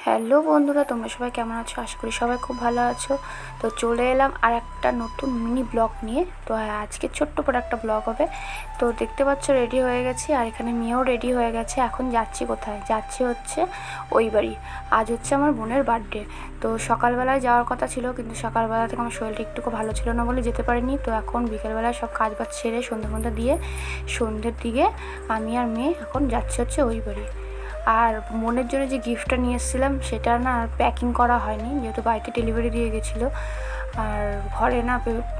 Hello বন্ধুরা, তোমরা সবাই কেমন আছো? আশা করি সবাই খুব ভালো আছো। তো চলে এলাম আর একটা নতুন মিনি ব্লগ নিয়ে। তো আজকে ছোট্ট করে একটা ব্লগ হবে। তো দেখতে পাচ্ছ রেডি হয়ে গেছি, আর এখানে মেয়েও রেডি হয়ে গেছে। এখন যাচ্ছি কোথায়? যাচ্ছি হচ্ছে ওই বাড়ি। আজ হচ্ছে আমার বোনের বার্থডে। তো সকালবেলায় যাওয়ার কথা ছিল, কিন্তু সকালবেলা থেকে আমার শরীরটা একটুকু ভালো ছিল না বলে যেতে পারিনি। তো এখন বিকেলবেলায় সব কাজ বাজ সেরে সন্ধ্যা দিয়ে সন্ধ্যের দিকে আমি আর মেয়ে এখন যাচ্ছি হচ্ছে ওই বাড়ি। আর বোনের জন্য যে গিফটটা নিয়ে এসেছিলাম সেটা না আর প্যাকিং করা হয়নি, যেহেতু বাড়িতে ডেলিভারি দিয়ে গেছিলো। আর ঘরে না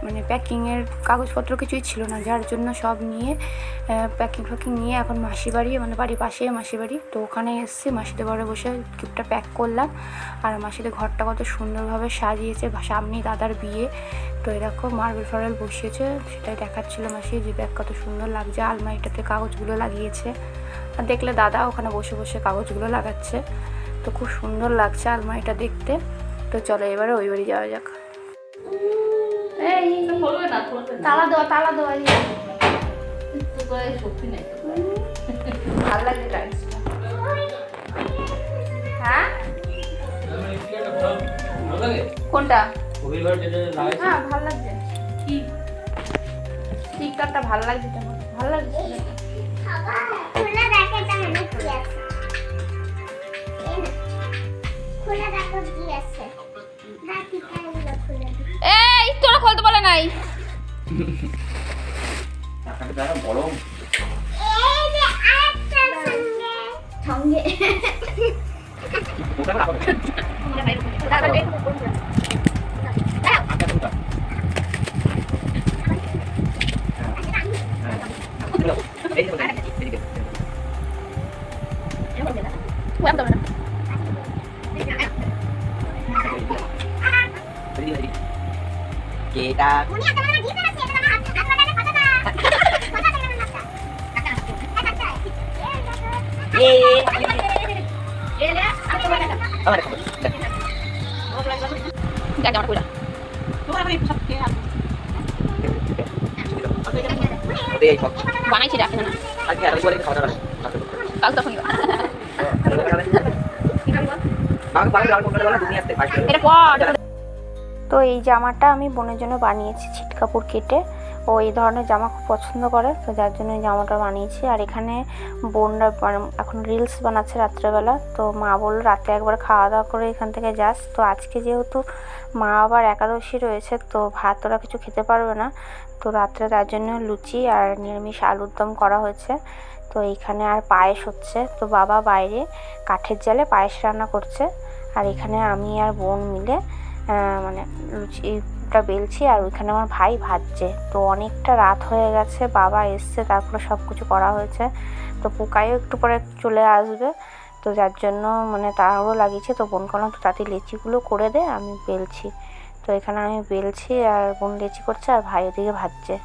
মানে প্যাকিংয়ের কাগজপত্র কিছুই ছিল না, যার জন্য সব নিয়ে প্যাকিং নিয়ে এখন মাসি বাড়ি, মানে বাড়ির পাশেই মাসি বাড়ি, তো ওখানে এসেছি। মাসিদের ঘরে বসে গিফটটা প্যাক করলাম। আর মাসিদের ঘরটা কত সুন্দরভাবে সাজিয়েছে, সামনেই দাদার বিয়ে। তো এরকম মার্বেল ফার্বেল বসিয়েছে, সেটাই দেখাচ্ছিলো মাসি যে দেখ কত সুন্দর লাগছে। আলমারিটাতে কাগজগুলো লাগিয়েছে, আর দেখলে দাদা ওখানে বসে বসে কাগজগুলো লাগাচ্ছে। তো খুব সুন্দর লাগছে আলমারিটা দেখতে। তো চলো এবারে ওই বাড়ি যাওয়া যাক। তালা দেওয়া ভালো লাগছে টাইলসটা। হ্যাঁ কোনটা? হ্যাঁ ভালো লাগছে। কি স্টিকারটা ভালো লাগছে? ভালো লাগছে। এই তোরা খুলতে বলে নাই। সঙ্গে বানাইছি রাখে না কাল তখন তো এই জামাটা আমি বোনের জন্য বানিয়েছি ছিট কাপড় কেটে। ও এই ধরনের জামা খুব পছন্দ করে, তো যার জন্য এই জামাটা বানিয়েছি। আর এখানে বোনরা এখন রিলস বানাচ্ছে রাত্রেবেলা। তো মা বললো রাতে একবার খাওয়া দাওয়া করে এখান থেকে যাস। তো আজকে যেহেতু মা আবার একাদশী রয়েছে, তো ভাত ওরা কিছু খেতে পারবে না। তো রাত্রে তার জন্য লুচি আর নিরামিষ আলুর দম করা হয়েছে। তো এইখানে আর পায়েস হচ্ছে। তো বাবা বাইরে কাঠের জালে পায়েস রান্না করছে, আর এখানে আমি আর বোন মিলে মানে লুচিটা বেলছি, আর ওইখানে আমার ভাই ভাজছে। তো অনেকটা রাত হয়ে গেছে, বাবা এসছে, তারপরে সব কিছু করা হয়েছে। তো পোকাইও একটু পরে চলে আসবে, তো যার জন্য মানে তাড়াহুড়ো লাগিয়েছে। তো বোন করলাম তো তাতে লেচিগুলো করে দে, আমি বেলছি। তো এখানে আমি বেলছি আর বোন লেচি করছে, আর ভাই ওদিকে ভাজছে।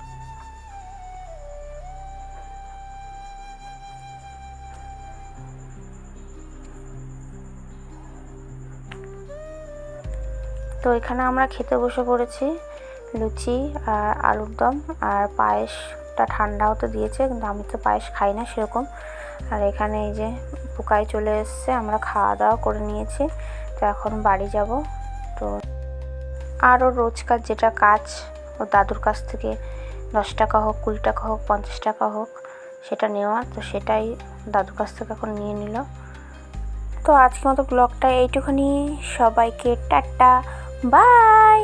তো এখানে আমরা খেতে বসে পড়েছি, লুচি আর আলুর দম। আর পায়েসটা ঠান্ডা হতে দিয়েছে, কিন্তু আমি তো পায়েস খাই না সেরকম। আর এখানে এই যে পোকাই চলে এসছে, আমরা খাওয়া দাওয়া করে নিয়েছি। তো এখন বাড়ি যাব। তো আরও রোজকার যেটা কাজ, ও দাদুর কাছ থেকে 10 টাকা হোক, 20 টাকা হোক, 50 টাকা হোক, সেটা নেওয়া। তো সেটাই দাদুর কাছ থেকে এখন নিয়ে নিল। তো আজকের মতো ব্লগটা এইটুখানি। সবাইকে টাটা, বাই।